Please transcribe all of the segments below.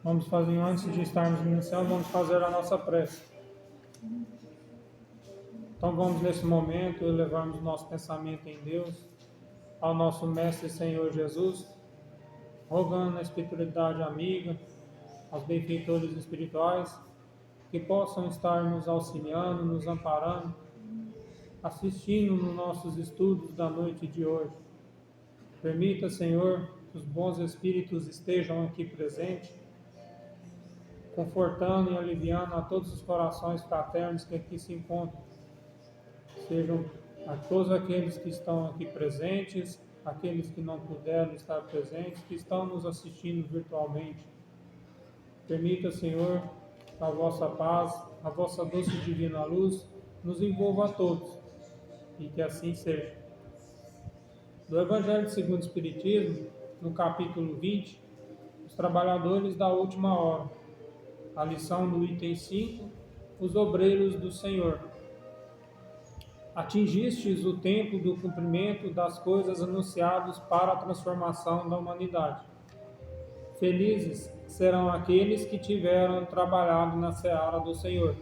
Vamos fazer, antes de estarmos iniciando, vamos fazer a nossa prece. Então vamos nesse momento elevarmos nosso pensamento em Deus, ao nosso Mestre Senhor Jesus, rogando a espiritualidade amiga, aos benfeitores espirituais, que possam estar nos auxiliando, nos amparando, assistindo nos nossos estudos da noite de hoje. Permita, Senhor, que os bons espíritos estejam aqui presentes, confortando e aliviando a todos os corações fraternos que aqui se encontram. Sejam a todos aqueles que estão aqui presentes, aqueles que não puderam estar presentes, que estão nos assistindo virtualmente. Permita, Senhor, a vossa paz, a vossa doce e divina luz nos envolva a todos, e que assim seja. Do Evangelho segundo o Espiritismo, no capítulo 20, os trabalhadores da última hora. A lição do item 5, os obreiros do Senhor. Atingistes o tempo do cumprimento das coisas anunciadas para a transformação da humanidade. Felizes serão aqueles que tiveram trabalhado na seara do Senhor,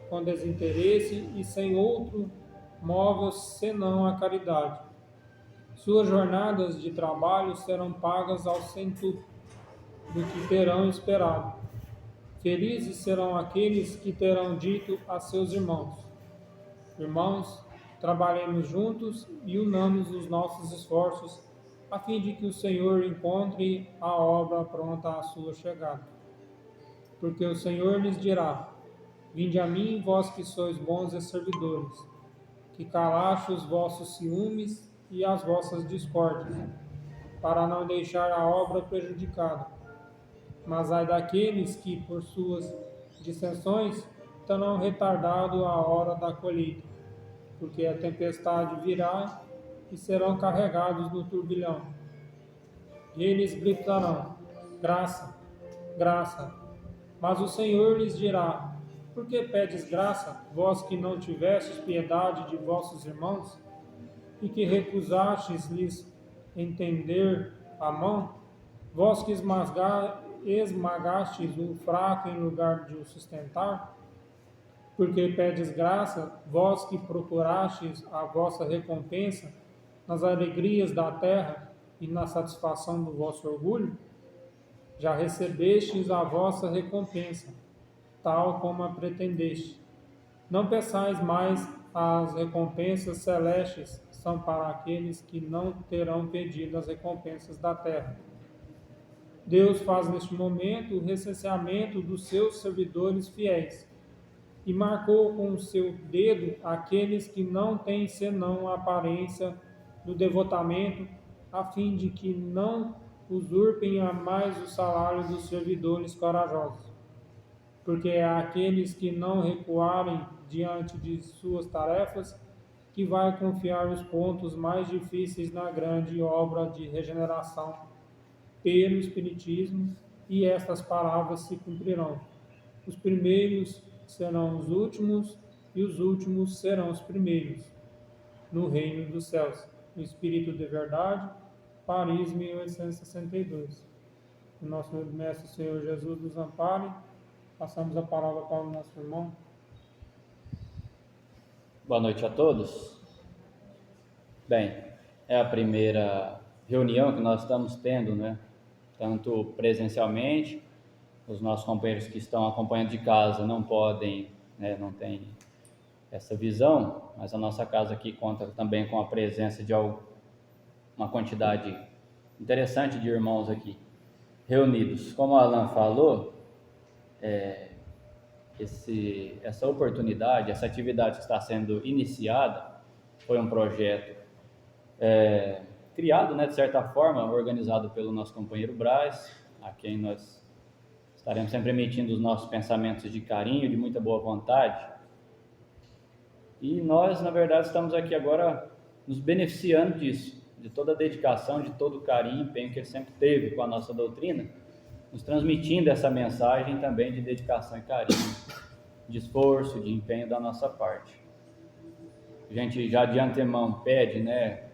com desinteresse e sem outro móvel senão a caridade. Suas jornadas de trabalho serão pagas ao centuplo do que terão esperado. Felizes serão aqueles que terão dito a seus irmãos: Irmãos, trabalhemos juntos e unamos os nossos esforços, a fim de que o Senhor encontre a obra pronta à sua chegada. Porque o Senhor lhes dirá: Vinde a mim, vós que sois bons e servidores, que calaste os vossos ciúmes e as vossas discórdias, para não deixar a obra prejudicada. Mas ai daqueles que, por suas dissensões, terão retardado a hora da colheita, porque a tempestade virá e serão carregados no turbilhão. E eles gritarão: graça, graça. Mas o Senhor lhes dirá: por que pedes graça, vós que não tivestes piedade de vossos irmãos, e que recusastes lhes entender a mão, vós que esmagastes o fraco em lugar de o sustentar? Porque pedes graça, vós que procurastes a vossa recompensa nas alegrias da terra e na satisfação do vosso orgulho? Já recebestes a vossa recompensa, tal como a pretendeste. Não peçais mais, as recompensas celestes são para aqueles que não terão pedido as recompensas da terra. Deus faz neste momento o recenseamento dos seus servidores fiéis e marcou com o seu dedo aqueles que não têm senão a aparência do devotamento, a fim de que não usurpem a mais o salário dos servidores corajosos. Porque é aqueles que não recuarem diante de suas tarefas que vai confiar os pontos mais difíceis na grande obra de regeneração pelo Espiritismo, e estas palavras se cumprirão. Os primeiros serão os últimos, e os últimos serão os primeiros, no reino dos céus. O Espírito de Verdade, Paris, 1862. O nosso Mestre Senhor Jesus nos ampare. Passamos a palavra para o nosso irmão. Boa noite a todos. Bem, é a primeira reunião que nós estamos tendo, né? Tanto presencialmente, os nossos companheiros que estão acompanhando de casa não podem, né, não tem essa visão, mas a nossa casa aqui conta também com a presença de uma quantidade interessante de irmãos aqui reunidos. Como o Alan falou, essa oportunidade, essa atividade que está sendo iniciada, foi um projeto criado, né, de certa forma, organizado pelo nosso companheiro Braz, a quem nós estaremos sempre emitindo os nossos pensamentos de carinho, de muita boa vontade. E nós, na verdade, estamos aqui agora nos beneficiando disso, de toda a dedicação, de todo o carinho e empenho que ele sempre teve com a nossa doutrina, nos transmitindo essa mensagem também de dedicação e carinho, de esforço, de empenho da nossa parte. A gente já de antemão pede, né,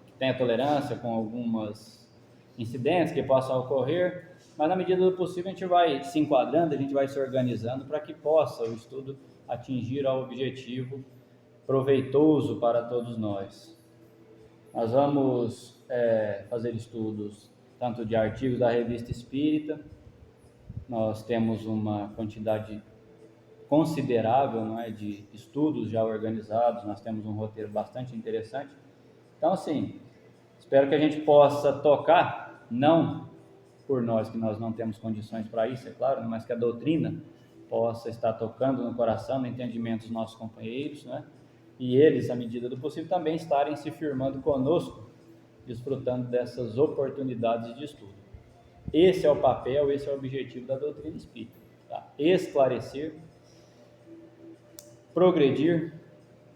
que tenha tolerância com algumas incidentes que possam ocorrer, mas na medida do possível a gente vai se enquadrando, a gente vai se organizando para que possa o estudo atingir ao objetivo proveitoso para todos nós. Nós vamos fazer estudos tanto de artigos da Revista Espírita, nós temos uma quantidade considerável, não é, de estudos já organizados, nós temos um roteiro bastante interessante. Então, assim, espero que a gente possa tocar, não por nós, que nós não temos condições para isso, é claro, mas que a doutrina possa estar tocando no coração, no entendimento dos nossos companheiros, né? E eles, à medida do possível, também estarem se firmando conosco, desfrutando dessas oportunidades de estudo. Esse é o papel, esse é o objetivo da doutrina espírita, tá? Esclarecer, progredir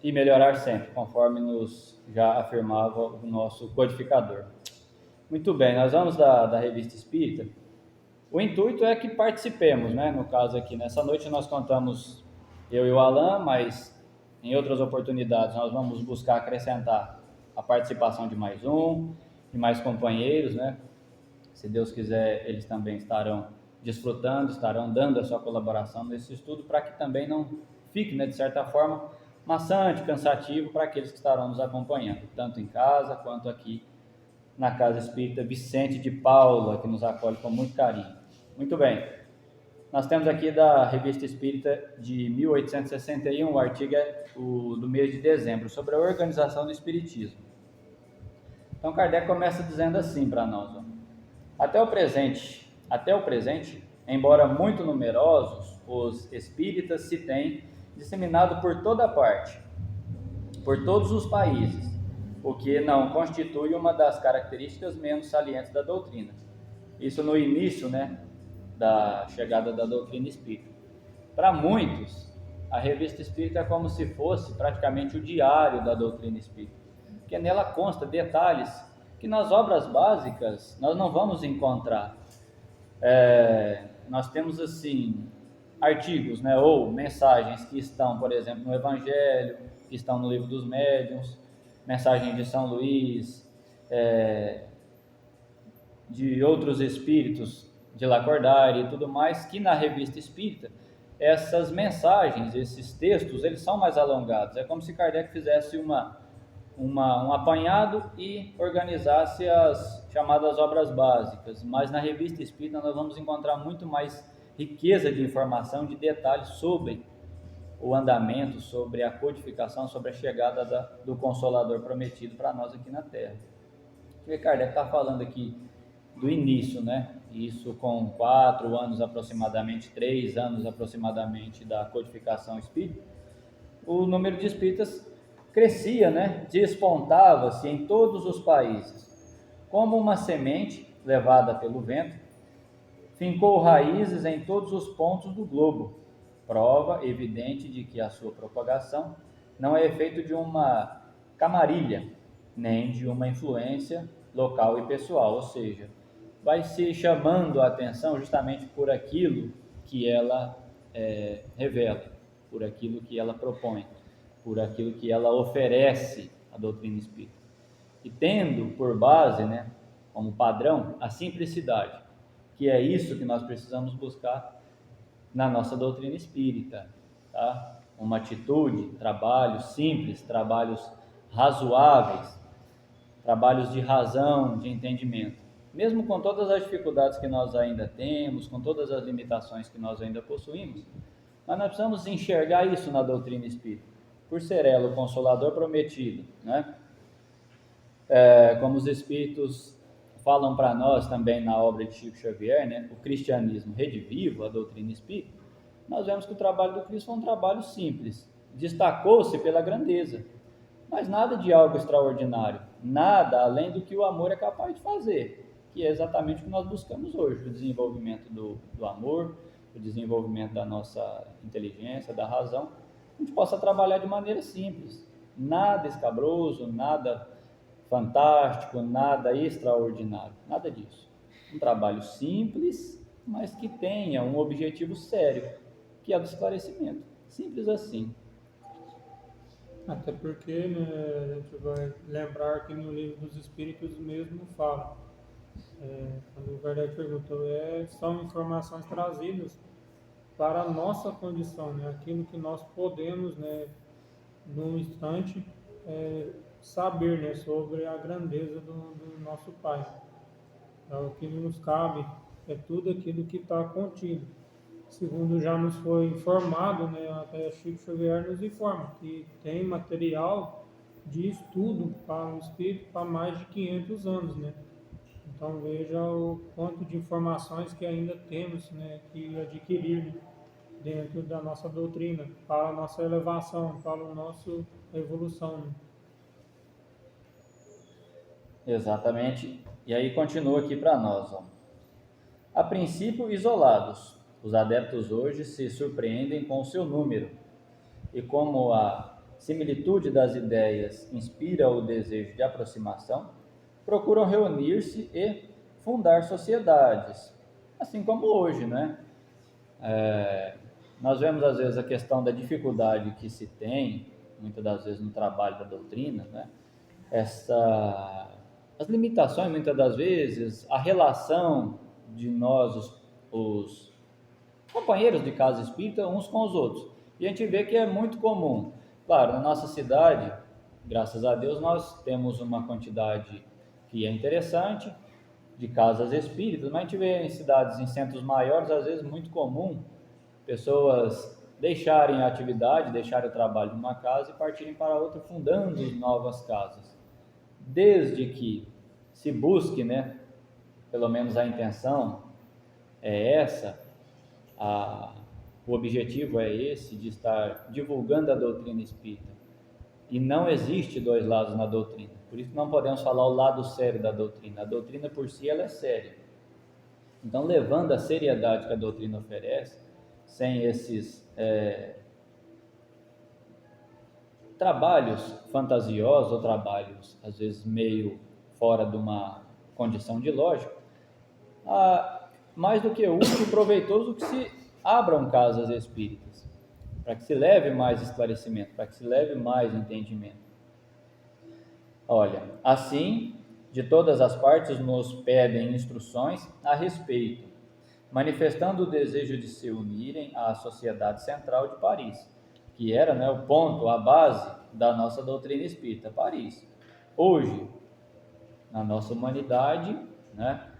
e melhorar sempre, conforme nos já afirmava o nosso codificador. Muito bem, nós vamos da Revista Espírita. O intuito é que participemos, né? No caso aqui, nessa noite nós contamos eu e o Alan, mas em outras oportunidades nós vamos buscar acrescentar a participação de mais um, de mais companheiros, né? Se Deus quiser, eles também estarão desfrutando, estarão dando a sua colaboração nesse estudo, para que também não fique, né, de certa forma, maçante, cansativo para aqueles que estarão nos acompanhando, tanto em casa quanto aqui na Casa Espírita Vicente de Paula, que nos acolhe com muito carinho. Muito bem, nós temos aqui da Revista Espírita de 1861, o artigo do mês de dezembro, sobre a organização do Espiritismo. Então Kardec começa dizendo assim para nós, ó: até o presente, embora muito numerosos, os espíritas se têm disseminado por toda parte, por todos os países, o que não constitui uma das características menos salientes da doutrina. Isso no início, né, da chegada da doutrina espírita. Para muitos, a Revista Espírita é como se fosse praticamente o diário da doutrina espírita, porque nela consta detalhes que nas obras básicas nós não vamos encontrar. Nós temos assim artigos, né, ou mensagens que estão, por exemplo, no Evangelho, que estão no Livro dos Médiuns, mensagem de São Luís, de outros espíritos, de Lacordaire e tudo mais, que na Revista Espírita essas mensagens, esses textos, eles são mais alongados. É como se Kardec fizesse um apanhado e organizasse as chamadas obras básicas, mas na Revista Espírita nós vamos encontrar muito mais riqueza de informação, de detalhes sobre o andamento, sobre a codificação, sobre a chegada do Consolador prometido para nós aqui na Terra. O Kardec está falando aqui do início, né? Isso com 4 anos aproximadamente, 3 anos aproximadamente da codificação espírita, o número de espíritas crescia, né? Despontava-se em todos os países, como uma semente levada pelo vento, fincou raízes em todos os pontos do globo, prova evidente de que a sua propagação não é efeito de uma camarilha, nem de uma influência local e pessoal, ou seja, vai se chamando a atenção justamente por aquilo que ela revela, por aquilo que ela propõe, por aquilo que ela oferece à doutrina espírita. E tendo por base, né, como padrão, a simplicidade, que é isso que nós precisamos buscar na nossa doutrina espírita, tá? Uma atitude, trabalhos simples, trabalhos razoáveis, trabalhos de razão, de entendimento. Mesmo com todas as dificuldades que nós ainda temos, com todas as limitações que nós ainda possuímos, mas nós precisamos enxergar isso na doutrina espírita, por ser ela o Consolador prometido, né? Como os espíritos falam para nós também na obra de Chico Xavier, né? O cristianismo redivivo, a doutrina espírita, nós vemos que o trabalho do Cristo foi um trabalho simples, destacou-se pela grandeza, mas nada de algo extraordinário, nada além do que o amor é capaz de fazer, que é exatamente o que nós buscamos hoje, o desenvolvimento do amor, o desenvolvimento da nossa inteligência, da razão, a gente possa trabalhar de maneira simples, nada escabroso, nada fantástico, nada extraordinário, nada disso. Um trabalho simples, mas que tenha um objetivo sério, que é o do esclarecimento, simples assim. Até porque, né, a gente vai lembrar que no Livro dos Espíritos mesmo fala Quando o Kardec perguntou, são informações trazidas para a nossa condição, né? Aquilo que nós podemos, né, num instante, saber, né, sobre a grandeza do nosso Pai. O que nos cabe é tudo aquilo que está contido. Segundo já nos foi informado, né, até Chico Xavier nos informa que tem material de estudo para o Espírito para mais de 500 anos, né? Então veja o quanto de informações que ainda temos, né, que adquirir, né, dentro da nossa doutrina, para a nossa elevação, para a nossa evolução, né? Exatamente. E aí continua aqui para nós, ó. A princípio isolados, os adeptos hoje se surpreendem com o seu número, e como a similitude das ideias inspira o desejo de aproximação, procuram reunir-se e fundar sociedades, assim como hoje, né? Nós vemos às vezes a questão da dificuldade que se tem, muitas das vezes no trabalho da doutrina, né? As limitações, muitas das vezes, a relação de nós, os companheiros de casa espírita, uns com os outros. E a gente vê que é muito comum. Claro, na nossa cidade, graças a Deus, nós temos uma quantidade que é interessante de casas espíritas, mas a gente vê em cidades, em centros maiores, às vezes muito comum pessoas deixarem a atividade, deixarem o trabalho de uma casa e partirem para outra, fundando novas casas. Desde que se busque, né, pelo menos a intenção é essa, o objetivo é esse, de estar divulgando a doutrina espírita. E não existe dois lados na doutrina. Por isso não podemos falar o lado sério da doutrina. A doutrina por si ela é séria. Então, levando a seriedade que a doutrina oferece, sem esses trabalhos fantasiosos ou trabalhos, às vezes, meio fora de uma condição de lógica, mais do que útil e proveitoso que se abram casas espíritas, para que se leve mais esclarecimento, para que se leve mais entendimento. Olha, assim, de todas as partes nos pedem instruções a respeito, manifestando o desejo de se unirem à Sociedade Central de Paris, que era, né, o ponto, a base da nossa doutrina espírita, Paris. Hoje, na nossa humanidade, né,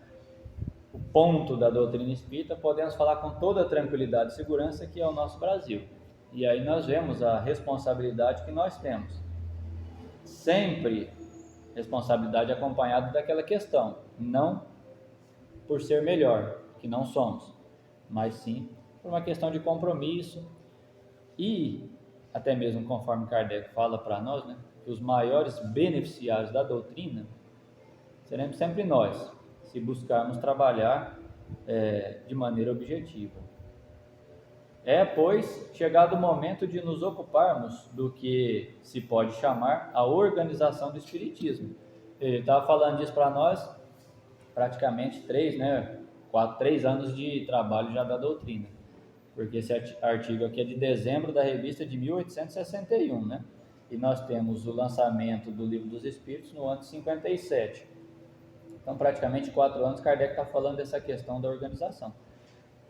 o ponto da doutrina espírita, podemos falar com toda tranquilidade e segurança que é o nosso Brasil. E aí nós vemos a responsabilidade que nós temos. Sempre responsabilidade acompanhada daquela questão, não por ser melhor, que não somos, mas sim por uma questão de compromisso e até mesmo conforme Kardec fala para nós, né, que os maiores beneficiários da doutrina seremos sempre nós, se buscarmos trabalhar de maneira objetiva. Pois, chegado o momento de nos ocuparmos do que se pode chamar a organização do Espiritismo. Ele estava falando disso para nós, praticamente 3 anos de trabalho já da doutrina, porque esse artigo aqui é de dezembro da revista de 1861, né? E nós temos o lançamento do Livro dos Espíritos no ano de 57. Então, praticamente 4 anos, Kardec está falando dessa questão da organização.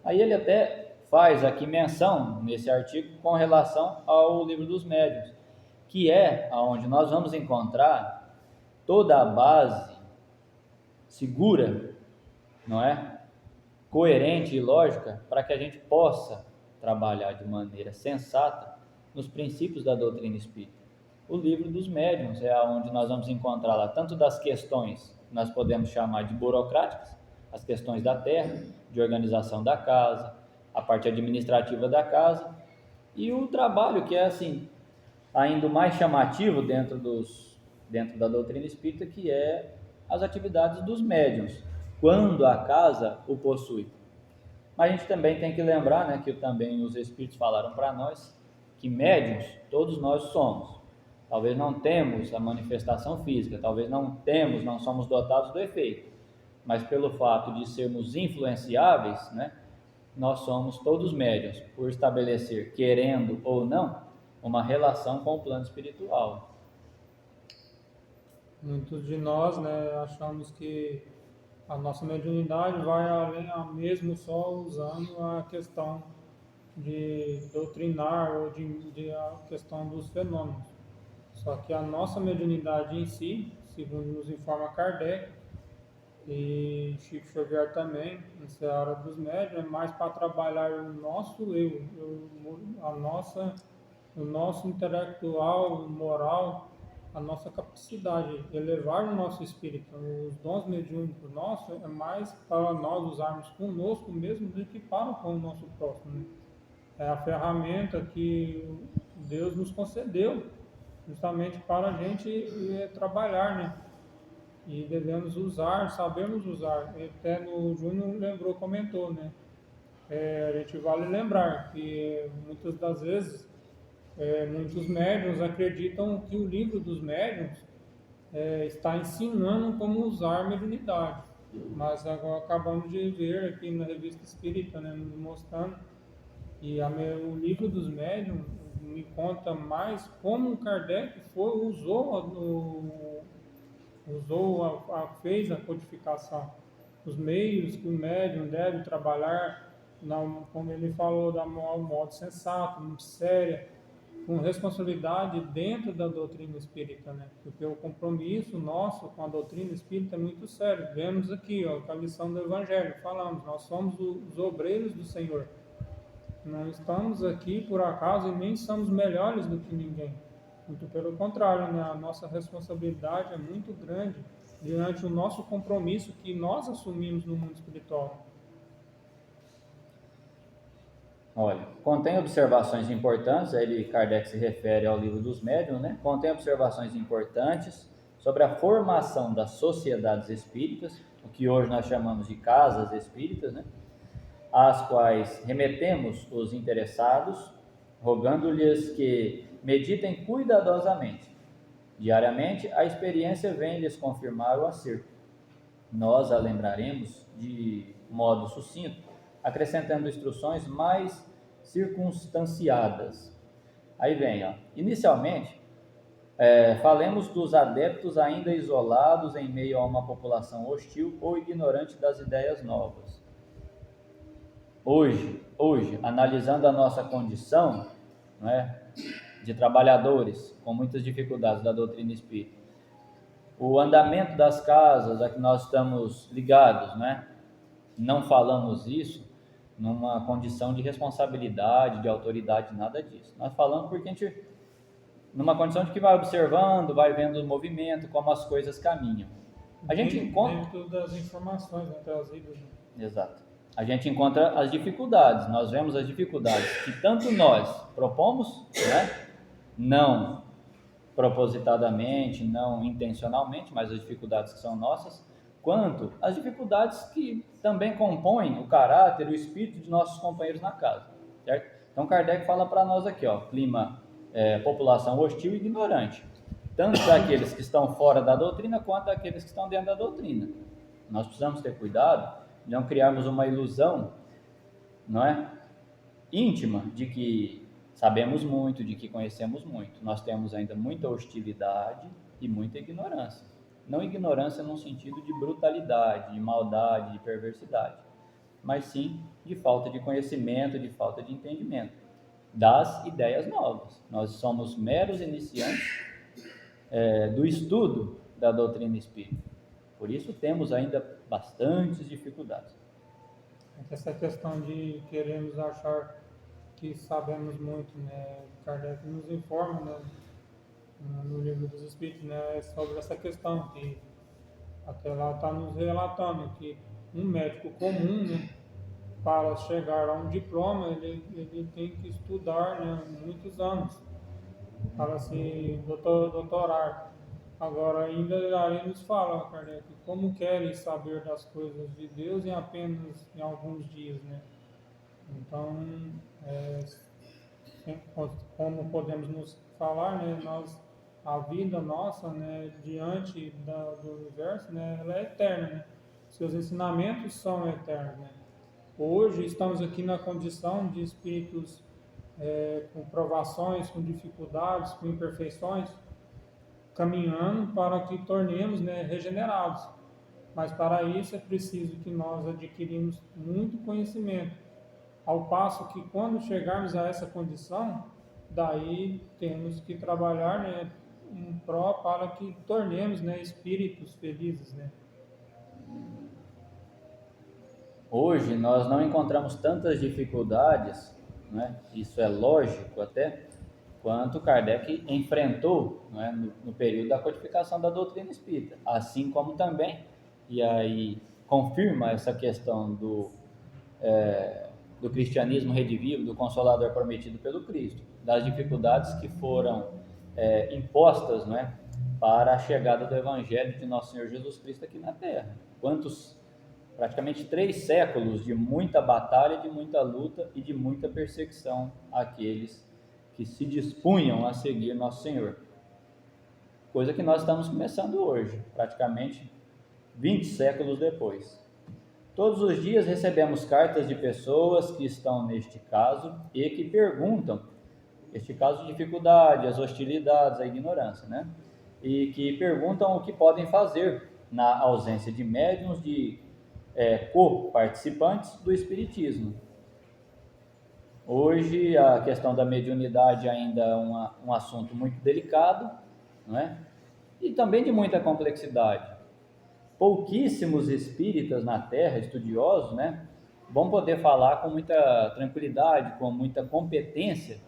Aí ele até faz aqui menção, nesse artigo, com relação ao Livro dos Médiuns, que é onde nós vamos encontrar toda a base segura, não é? Coerente e lógica, para que a gente possa trabalhar de maneira sensata nos princípios da doutrina espírita. O Livro dos Médiuns é onde nós vamos encontrar lá tanto das questões que nós podemos chamar de burocráticas, as questões da terra, de organização da casa, a parte administrativa da casa, e o trabalho que é assim ainda mais chamativo dentro da doutrina espírita, que é as atividades dos médiuns, quando a casa o possui. Mas a gente também tem que lembrar, né, que também os espíritos falaram para nós, que médiuns todos nós somos. Talvez não temos a manifestação física, talvez não somos dotados do efeito, mas pelo fato de sermos influenciáveis, né, nós somos todos médiuns, por estabelecer, querendo ou não, uma relação com o plano espiritual. Muitos de nós, né, achamos que A nossa mediunidade vai além, mesmo só usando a questão de doutrinar ou de a questão dos fenômenos. Só que a nossa mediunidade em si, segundo nos informa Kardec, e Chico Xavier também, em Seara dos Médiuns, é mais para trabalhar o nosso o nosso intelectual, moral, a nossa capacidade de elevar o nosso espírito. Os dons mediúnicos nossos é mais para nós usarmos conosco mesmo do que para com o nosso próximo, né? É a ferramenta que Deus nos concedeu justamente para a gente trabalhar, né? E devemos usar, sabemos usar. Até no Júnior lembrou, comentou, né? A gente vale lembrar que muitas das vezes muitos médiuns acreditam que o livro dos médiuns está ensinando como usar a mediunidade. Mas agora acabamos de ver aqui na Revista Espírita, né, nos mostrando que o livro dos médiuns me conta mais como Kardec fez a codificação, os meios que o médium deve trabalhar, como ele falou, da modo sensato, muito séria, com responsabilidade dentro da doutrina espírita, né? Porque o compromisso nosso com a doutrina espírita é muito sério. Vemos aqui, ó, com a lição do Evangelho, falamos, nós somos os obreiros do Senhor. Não estamos aqui por acaso e nem somos melhores do que ninguém. Muito pelo contrário, né? A nossa responsabilidade é muito grande diante do nosso compromisso que nós assumimos no mundo espiritual. Olha, contém observações importantes, aí Kardec se refere ao livro dos médiuns, né? Contém observações importantes sobre a formação das sociedades espíritas, o que hoje nós chamamos de casas espíritas, né? Às quais remetemos os interessados, rogando-lhes que meditem cuidadosamente. Diariamente, a experiência vem lhes confirmar o acerto. Nós a lembraremos de modo sucinto, acrescentando instruções mais circunstanciadas. Aí vem, ó. Inicialmente, falemos dos adeptos ainda isolados em meio a uma população hostil ou ignorante das ideias novas. Hoje, analisando a nossa condição, não é, de trabalhadores com muitas dificuldades da doutrina espírita, o andamento das casas a que nós estamos ligados, né? Não falamos isso numa condição de responsabilidade, de autoridade, nada disso. Nós falamos porque a gente, numa condição de que vai observando, vai vendo o movimento, como as coisas caminham. A gente encontra... Dentro das informações, né, trazidas. Exato. A gente encontra as dificuldades, nós vemos as dificuldades que tanto nós propomos, né? Não propositadamente, não intencionalmente, mas as dificuldades que são nossas, quanto as dificuldades que também compõem o caráter, o espírito de nossos companheiros na casa, certo? Então Kardec fala para nós aqui, ó, clima, população hostil e ignorante, tanto daqueles que estão fora da doutrina, quanto daqueles que estão dentro da doutrina. Nós precisamos ter cuidado de não criarmos uma ilusão, não é, íntima, de que sabemos muito, de que conhecemos muito. Nós temos ainda muita hostilidade e muita ignorância. Não ignorância num sentido de brutalidade, de maldade, de perversidade, mas sim de falta de conhecimento, de falta de entendimento das ideias novas. Nós somos meros iniciantes do estudo da doutrina espírita. Por isso temos ainda bastantes dificuldades. Essa questão de queremos achar que sabemos muito, né? Kardec nos informa, né, no livro dos Espíritos, né, sobre essa questão que até lá está nos relatando que um médico comum, né, para chegar a um diploma, ele tem que estudar, né, muitos anos para se doutorar. Agora, ainda ali nos fala, Kardec, como querem saber das coisas de Deus em alguns dias, né? Então, como podemos nos falar, né, a vida nossa, né, diante do universo, né, ela é eterna, né? Seus ensinamentos são eternos, né? Hoje estamos aqui na condição de espíritos com provações, com dificuldades, com imperfeições, caminhando para que tornemos, né, regenerados. Mas para isso é preciso que nós adquirimos muito conhecimento, ao passo que quando chegarmos a essa condição, daí temos que trabalhar, né, em pró para que tornemos, né, espíritos felizes, né? Hoje nós não encontramos tantas dificuldades, né? Isso é lógico até, quanto Kardec enfrentou, né, no período da codificação da doutrina espírita, assim como também, e aí confirma essa questão do cristianismo redivivo, do Consolador prometido pelo Cristo, das dificuldades que foram impostas, né, para a chegada do Evangelho de Nosso Senhor Jesus Cristo aqui na Terra. Praticamente 3 séculos de muita batalha, de muita luta e de muita perseguição àqueles que se dispunham a seguir Nosso Senhor. Coisa que nós estamos começando hoje, praticamente 20 séculos depois. Todos os dias recebemos cartas de pessoas que estão neste caso e que perguntam, este caso de dificuldade, as hostilidades, a ignorância, né? E que perguntam o que podem fazer na ausência de médiuns, de co-participantes do Espiritismo. Hoje a questão da mediunidade ainda é um assunto muito delicado, não é? E também de muita complexidade. Pouquíssimos espíritas na Terra, estudiosos, né, vão poder falar com muita tranquilidade, com muita competência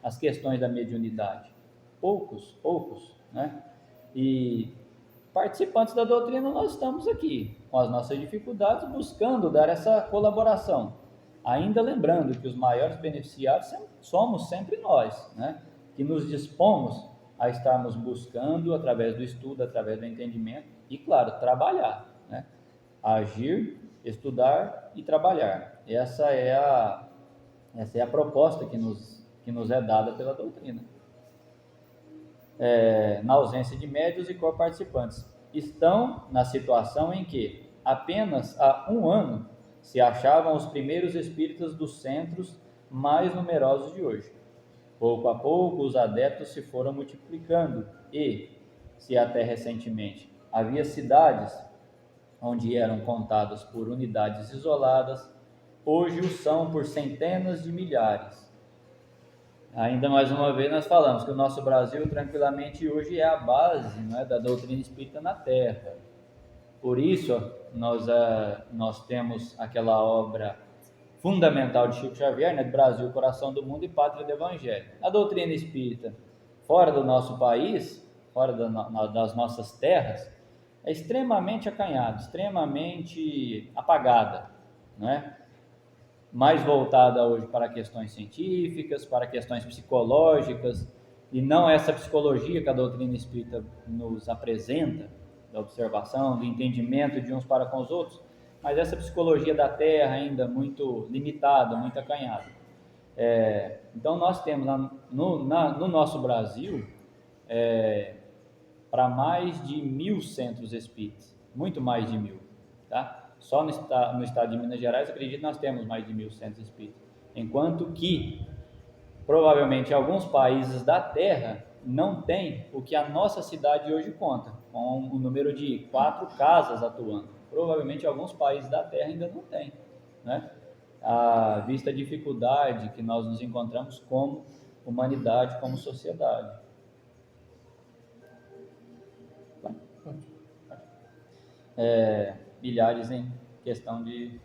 as questões da mediunidade. Poucos, né? E participantes da doutrina, nós estamos aqui, com as nossas dificuldades, buscando dar essa colaboração. Ainda lembrando que os maiores beneficiados somos sempre nós, né? Que nos dispomos a estarmos buscando, através do estudo, através do entendimento, e claro, trabalhar, né? Agir, estudar e trabalhar. Essa é a proposta que nos é dada pela doutrina. Na ausência de médiuns e co-participantes, estão na situação em que apenas há 1 ano se achavam os primeiros espíritas dos centros mais numerosos de hoje. Pouco a pouco os adeptos se foram multiplicando e, se até recentemente havia cidades onde eram contados por unidades isoladas, hoje o são por centenas de milhares. Ainda mais uma vez nós falamos que o nosso Brasil tranquilamente hoje é a base, né, da doutrina espírita na Terra. Por isso nós temos aquela obra fundamental de Chico Xavier, né, Brasil, coração do mundo e pátria do Evangelho. A doutrina espírita fora do nosso país, fora das nossas terras, é extremamente acanhada, extremamente apagada, né? Mais voltada hoje para questões científicas, para questões psicológicas, e não essa psicologia que a doutrina espírita nos apresenta, da observação, do entendimento de uns para com os outros, mas essa psicologia da Terra ainda muito limitada, muito acanhada. Então nós temos no nosso Brasil para mais de 1.000 centros espíritas, muito mais de 1.000, tá? Só no estado de Minas Gerais, acredito que nós temos mais de 1.000 centros espíritas, enquanto que provavelmente alguns países da Terra não tem o que a nossa cidade hoje conta, com o número de 4 casas atuando. Provavelmente alguns países da Terra ainda não tem, né? À vista a dificuldade que nós nos encontramos como humanidade, como sociedade. Milhares em questão de...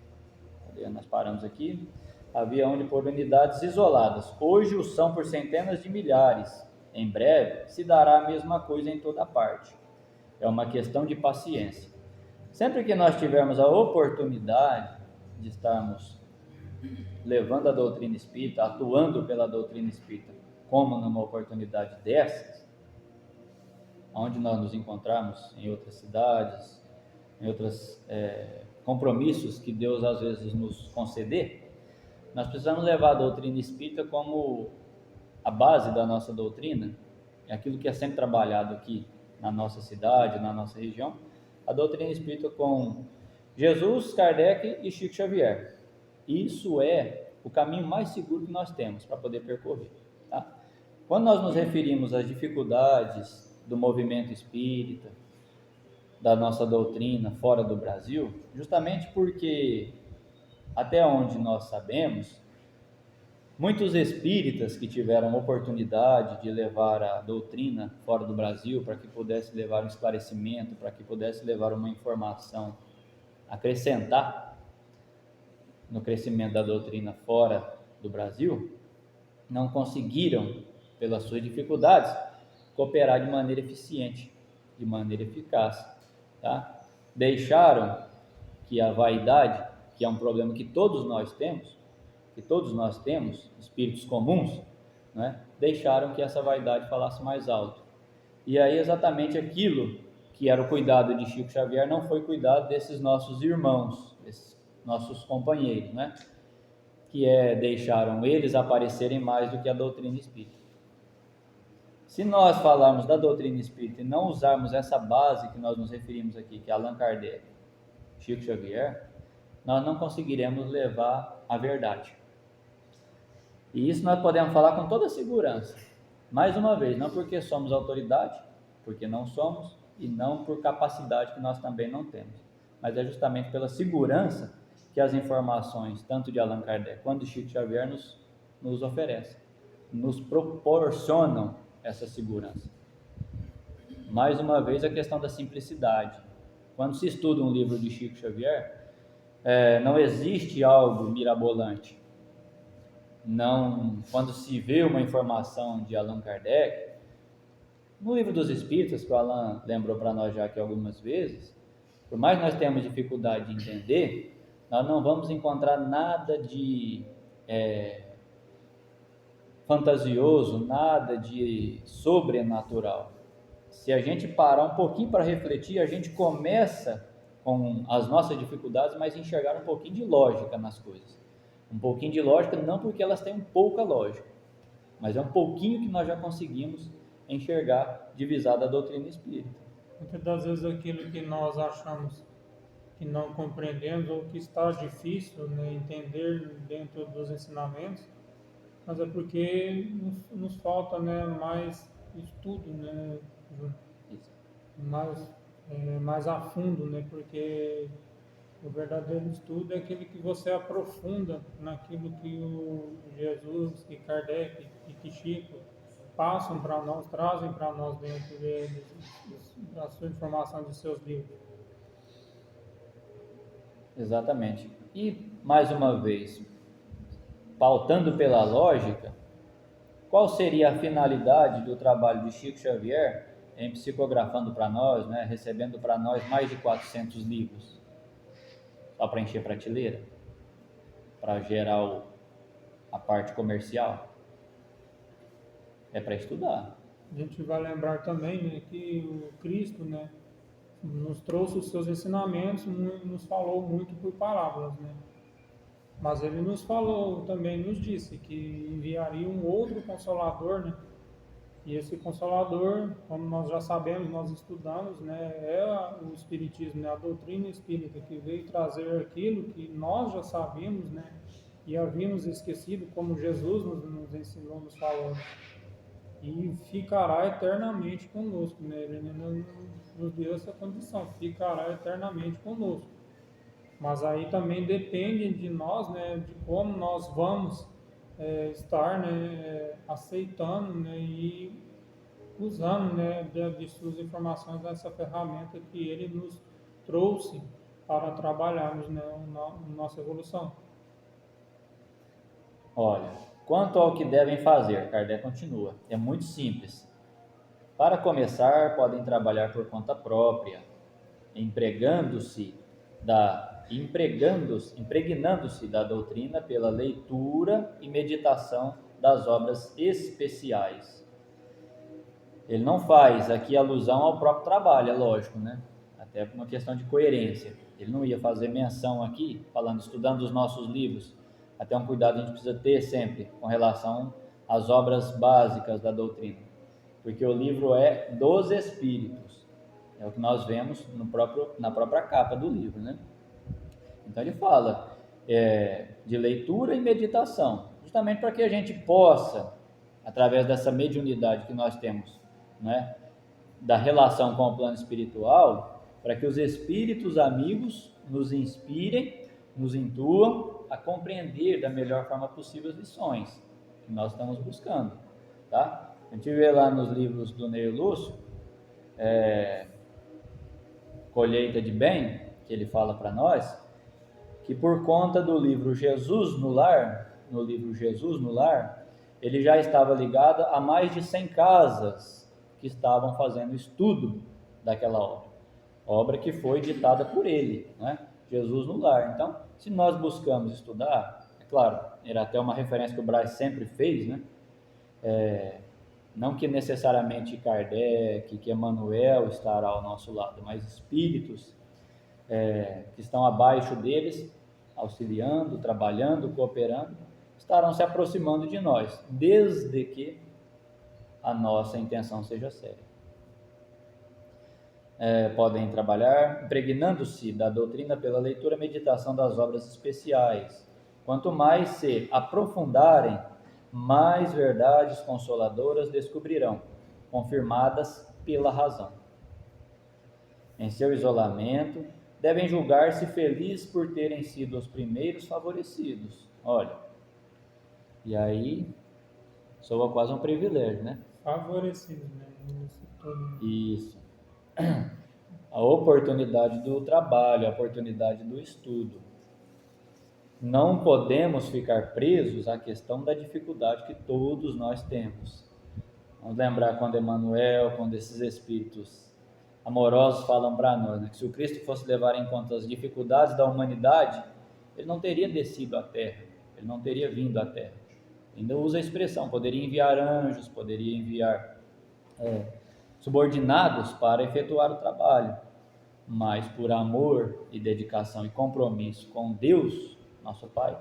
Nós paramos aqui. Havia onde por unidades isoladas. Hoje o são por centenas de milhares. Em breve se dará a mesma coisa em toda parte. É uma questão de paciência. Sempre que nós tivermos a oportunidade de estarmos levando a doutrina espírita, atuando pela doutrina espírita, como numa oportunidade dessas, onde nós nos encontramos em outras cidades, em outros compromissos que Deus às vezes nos conceder, nós precisamos levar a doutrina espírita como a base da nossa doutrina, é aquilo que é sempre trabalhado aqui na nossa cidade, na nossa região, a doutrina espírita com Jesus, Kardec e Chico Xavier. Isso é o caminho mais seguro que nós temos para poder percorrer, tá? Quando nós nos referimos às dificuldades do movimento espírita, da nossa doutrina fora do Brasil, justamente porque, até onde nós sabemos, muitos espíritas que tiveram oportunidade de levar a doutrina fora do Brasil, para que pudesse levar um esclarecimento, para que pudesse levar uma informação, acrescentar no crescimento da doutrina fora do Brasil, não conseguiram, pelas suas dificuldades, cooperar de maneira eficiente, de maneira eficaz, tá? Deixaram que a vaidade, que é um problema que todos nós temos, espíritos comuns, né? Deixaram que essa vaidade falasse mais alto. E aí exatamente aquilo que era o cuidado de Chico Xavier não foi cuidado desses nossos irmãos, desses nossos companheiros, né? Que deixaram eles aparecerem mais do que a doutrina espírita. Se nós falarmos da doutrina espírita e não usarmos essa base que nós nos referimos aqui, que é Allan Kardec, Chico Xavier, nós não conseguiremos levar a verdade. E isso nós podemos falar com toda segurança. Mais uma vez, não porque somos autoridade, porque não somos, e não por capacidade que nós também não temos, mas é justamente pela segurança que as informações, tanto de Allan Kardec quanto de Chico Xavier, nos oferecem, nos proporcionam essa segurança. Mais uma vez, a questão da simplicidade. Quando se estuda um livro de Chico Xavier, não existe algo mirabolante. Não, quando se vê uma informação de Allan Kardec, no Livro dos Espíritos, que o Allan lembrou para nós já aqui algumas vezes, por mais que nós tenhamos dificuldade de entender, nós não vamos encontrar nada de fantasioso, nada de sobrenatural. Se a gente parar um pouquinho para refletir, a gente começa com as nossas dificuldades, mas enxergar um pouquinho de lógica nas coisas. Um pouquinho de lógica, não porque elas têm pouca lógica, mas é um pouquinho que nós já conseguimos enxergar divisado da doutrina espírita. Muitas das vezes aquilo que nós achamos que não compreendemos ou que está difícil, né, entender dentro dos ensinamentos, mas é porque nos falta, né, mais estudo, né, mais a fundo, né, porque o verdadeiro estudo é aquele que você aprofunda naquilo que o Jesus, que Kardec e que Chico passam para nós, trazem para nós dentro da sua informação de seus livros. Exatamente. E, mais uma vez, pautando pela lógica, qual seria a finalidade do trabalho de Chico Xavier em psicografando para nós, né, recebendo para nós mais de 400 livros? Só para encher prateleira? Para gerar a parte comercial? É para estudar. A gente vai lembrar também, né, que o Cristo, né, nos trouxe os seus ensinamentos, nos falou muito por parábolas, né? Mas ele nos falou, também nos disse que enviaria um outro Consolador, né? E esse Consolador, como nós já sabemos, nós estudamos, né, é o Espiritismo, né, a doutrina espírita, que veio trazer aquilo que nós já sabíamos, né, e havíamos esquecido, como Jesus nos ensinou, nos falou, e ficará eternamente conosco, né? Ele nos deu essa condição, ficará eternamente conosco. Mas aí também depende de nós, né, de como nós vamos estar, né, aceitando, né, e usando, né, de suas informações dessa ferramenta que ele nos trouxe para trabalharmos, né, na nossa evolução. Olha, quanto ao que devem fazer, Kardec continua, é muito simples. Para começar, podem trabalhar por conta própria, impregnando-se da doutrina pela leitura e meditação das obras especiais. Ele não faz aqui alusão ao próprio trabalho, é lógico, né? Até por uma questão de coerência. Ele não ia fazer menção aqui, estudando os nossos livros. Até um cuidado a gente precisa ter sempre com relação às obras básicas da doutrina. Porque o livro é dos Espíritos. É o que nós vemos na própria capa do livro, né? Então ele fala de leitura e meditação, justamente para que a gente possa, através dessa mediunidade que nós temos, né, da relação com o plano espiritual, para que os espíritos amigos nos inspirem, nos intuam a compreender da melhor forma possível as lições que nós estamos buscando, tá? A gente vê lá nos livros do Ney Lúcio, Colheita de Bem, que ele fala para nós, que por conta do livro Jesus no Lar, ele já estava ligado a mais de 100 casas que estavam fazendo estudo daquela obra que foi ditada por ele, né? Jesus no Lar. Então, se nós buscamos estudar, é claro, era até uma referência que o Braz sempre fez, né? Não que necessariamente Kardec, que Emmanuel estará ao nosso lado, mas espíritos que estão abaixo deles, auxiliando, trabalhando, cooperando, estarão se aproximando de nós, desde que a nossa intenção seja séria. Podem trabalhar impregnando-se da doutrina pela leitura e meditação das obras especiais. Quanto mais se aprofundarem, mais verdades consoladoras descobrirão, confirmadas pela razão. Em seu isolamento, devem julgar-se felizes por terem sido os primeiros favorecidos. Olha, e aí soa quase um privilégio, né? Favorecido, né? Isso. A oportunidade do trabalho, a oportunidade do estudo. Não podemos ficar presos à questão da dificuldade que todos nós temos. Vamos lembrar quando Emmanuel, quando esses espíritos amorosos falam para nós, né, que se o Cristo fosse levar em conta as dificuldades da humanidade, ele não teria descido à Terra, ele não teria vindo à Terra. Ainda usa a expressão, poderia enviar anjos, poderia enviar subordinados para efetuar o trabalho, mas por amor e dedicação e compromisso com Deus, nosso Pai,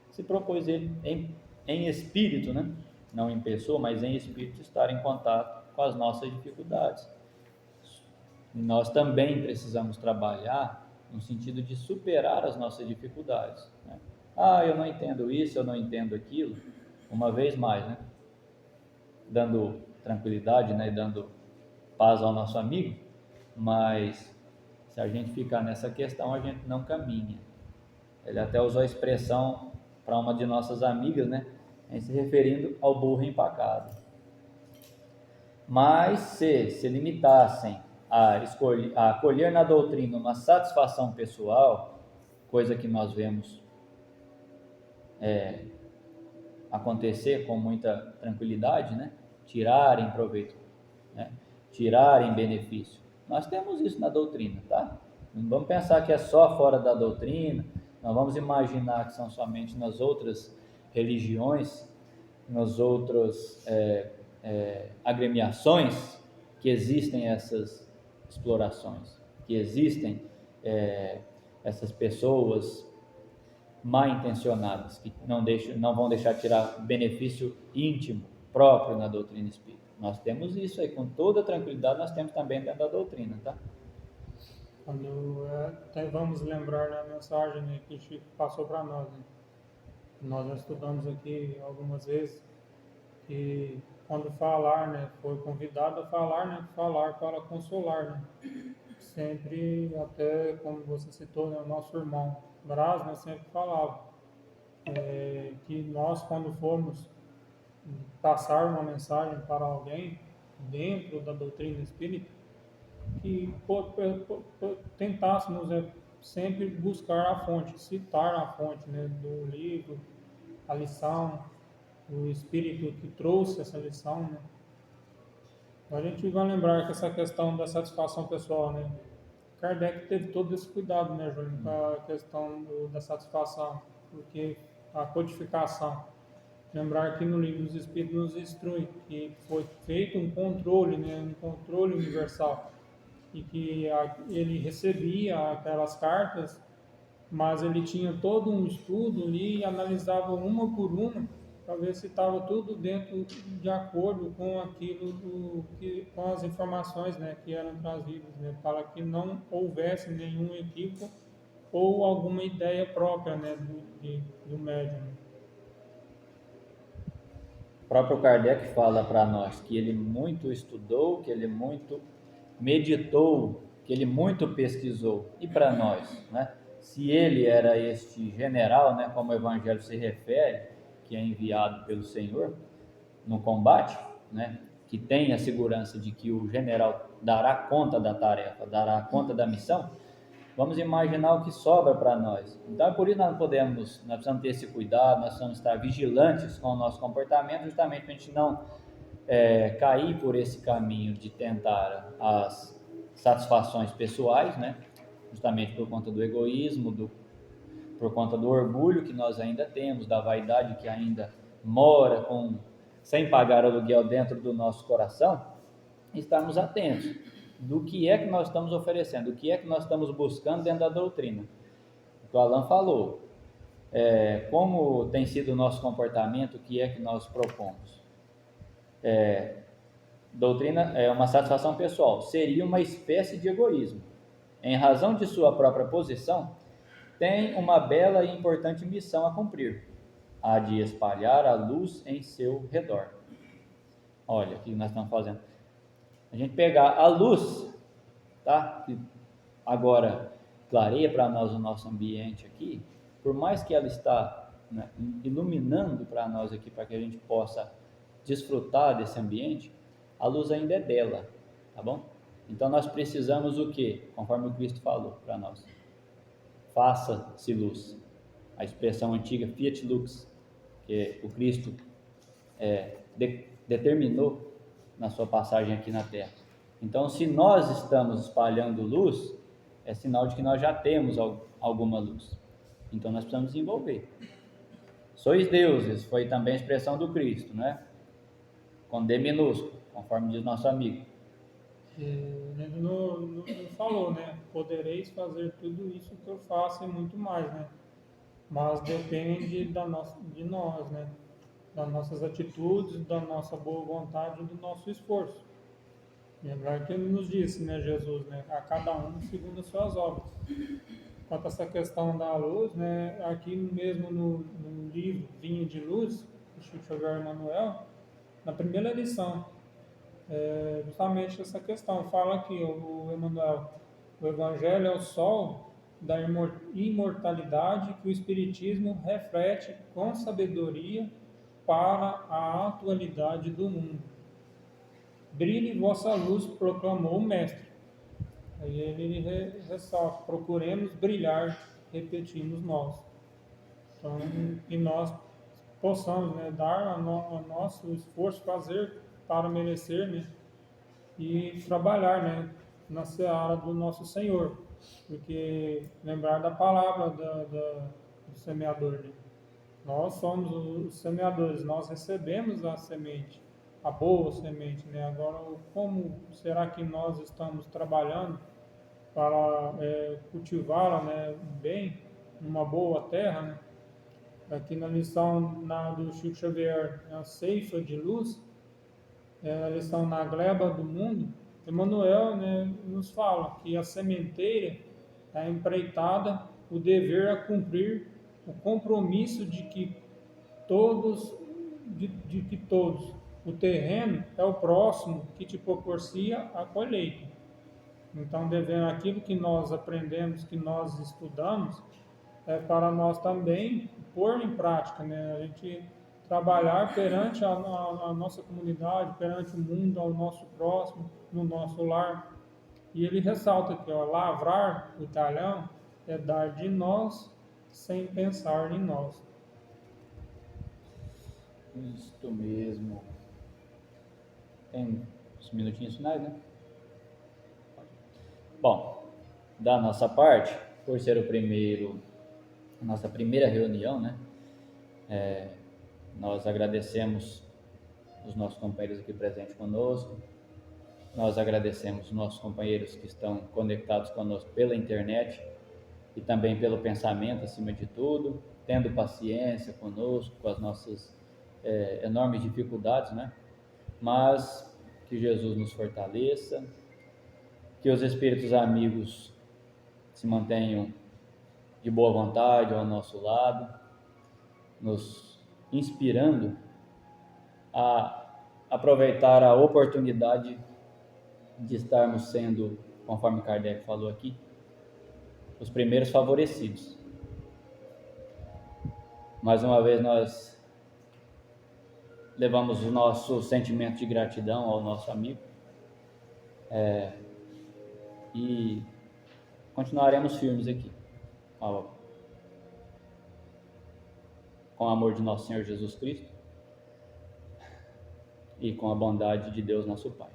se propôs ele em espírito, né? Não em pessoa, mas em espírito, estar em contato com as nossas dificuldades. Nós também precisamos trabalhar no sentido de superar as nossas dificuldades, né? Eu não entendo isso, eu não entendo aquilo. Uma vez mais, né? Dando tranquilidade, né? Dando paz ao nosso amigo, mas se a gente ficar nessa questão, a gente não caminha. Ele até usou a expressão para uma de nossas amigas, né? Se referindo ao burro empacado. Mas se limitassem a acolher na doutrina uma satisfação pessoal, coisa que nós vemos acontecer com muita tranquilidade, né? Tirarem proveito, né? Tirarem benefício. Nós temos isso na doutrina, tá? Não vamos pensar que é só fora da doutrina, não vamos imaginar que são somente nas outras religiões, nas outras agremiações que existem essas explorações, que existem essas pessoas mal intencionadas, que não vão deixar tirar benefício íntimo, próprio na doutrina espírita. Nós temos isso aí, com toda tranquilidade, nós temos também dentro da doutrina, tá? Até vamos lembrar na mensagem, né, que Chico passou para nós, né? Nós já estudamos aqui algumas vezes que quando falar, né, foi convidado a falar, né, falar para consolar, né? Sempre, até como você citou, né, o nosso irmão Braz, né, sempre falava que nós, quando formos passar uma mensagem para alguém dentro da doutrina espírita, que tentássemos sempre buscar a fonte, citar a fonte, né, do livro, a lição, o espírito que trouxe essa lição, né? A gente vai lembrar que essa questão da satisfação pessoal, né? Kardec teve todo esse cuidado, né, Júlio, com a questão da satisfação, porque a codificação, lembrar que no livro dos Espíritos nos instrui que foi feito um controle, né, um controle universal, e que ele recebia aquelas cartas, mas ele tinha todo um estudo ali e analisava uma por uma para ver se estava tudo dentro de acordo com aquilo com as informações, né, que eram trazidas, né, para que não houvesse nenhum equívoco ou alguma ideia própria, né, do médium. O próprio Kardec fala para nós que ele muito estudou, que ele muito meditou, que ele muito pesquisou. E para nós, né? Se ele era este general, né, como o Evangelho se refere, que é enviado pelo Senhor no combate, né, que tem a segurança de que o general dará conta da tarefa, dará conta da missão, vamos imaginar o que sobra para nós. Então, é por isso que nós precisamos ter esse cuidado, nós precisamos estar vigilantes com o nosso comportamento, justamente para a gente não cair por esse caminho de tentar as satisfações pessoais, né? Justamente por conta do egoísmo, por conta do orgulho que nós ainda temos, da vaidade que ainda mora sem pagar aluguel dentro do nosso coração, estarmos atentos do que é que nós estamos oferecendo, do que é que nós estamos buscando dentro da doutrina. O que o Alan falou, como tem sido o nosso comportamento, o que é que nós propomos. Doutrina é uma satisfação pessoal, seria uma espécie de egoísmo. Em razão de sua própria posição, tem uma bela e importante missão a cumprir, a de espalhar a luz em seu redor. Olha o que nós estamos fazendo. A gente pegar a luz, tá? Que agora clareia para nós o nosso ambiente aqui, por mais que ela está, né, iluminando para nós aqui, para que a gente possa desfrutar desse ambiente, a luz ainda é dela, tá bom? Então nós precisamos o quê? Conforme o Cristo falou para nós. Faça-se luz. A expressão antiga Fiat Lux, que o Cristo determinou na sua passagem aqui na Terra. Então, se nós estamos espalhando luz, é sinal de que nós já temos alguma luz. Então, nós precisamos desenvolver. Sois deuses, foi também a expressão do Cristo, né? Com D minúsculo, conforme diz nosso amigo. Ele não falou, né? Podereis fazer tudo isso que eu faço e muito mais, né? Mas depende de nós, né? Das nossas atitudes, da nossa boa vontade e do nosso esforço. Lembrar que ele nos disse, né, Jesus, né? A cada um segundo as suas obras. Quanto a essa questão da luz, né? Aqui mesmo no livro Vinho de Luz, do Chico Xavier Emanuel, na primeira lição, justamente essa questão. Fala aqui o Emmanuel, o Evangelho é o sol da imortalidade que o Espiritismo reflete com sabedoria para a atualidade do mundo. Brilhe vossa luz, proclamou o Mestre. Aí ele ressalta, procuremos brilhar, repetimos nós. Então, que nós possamos, né, dar o nosso esforço, fazer para merecer, né, e trabalhar, né, na seara do nosso Senhor, porque lembrar da palavra do semeador, né? Nós somos os semeadores, nós recebemos a semente, a boa semente, né? Agora, como será que nós estamos trabalhando para cultivá-la, né, bem, numa boa terra, né? Aqui na lição do Chico Xavier, a ceifa de luz, a lição na gleba do mundo, Emmanuel, né, nos fala que a sementeira é empreitada, o dever a cumprir, o compromisso de que todos, o terreno é o próximo que te propicia a colheita. Então, devendo aquilo que nós aprendemos, que nós estudamos, para nós também pôr em prática, né? A gente trabalhar perante a nossa comunidade, perante o mundo, ao nosso próximo, no nosso lar. E ele ressalta aqui, ó, lavrar o talhão é dar de nós sem pensar em nós. Isto mesmo. Tem uns minutinhos finais, né? Bom, da nossa parte, por ser a nossa primeira reunião, né? Nós agradecemos os nossos companheiros aqui presentes conosco, nós agradecemos os nossos companheiros que estão conectados conosco pela internet e também pelo pensamento, acima de tudo, tendo paciência conosco, com as nossas enormes dificuldades, né? Mas que Jesus nos fortaleça, que os espíritos amigos se mantenham de boa vontade ao nosso lado, nos inspirando a aproveitar a oportunidade de estarmos sendo conforme Kardec falou aqui, os primeiros favorecidos. Mais uma vez nós levamos o nosso sentimento de gratidão ao nosso amigo e continuaremos firmes aqui, com o amor de nosso Senhor Jesus Cristo e com a bondade de Deus nosso Pai.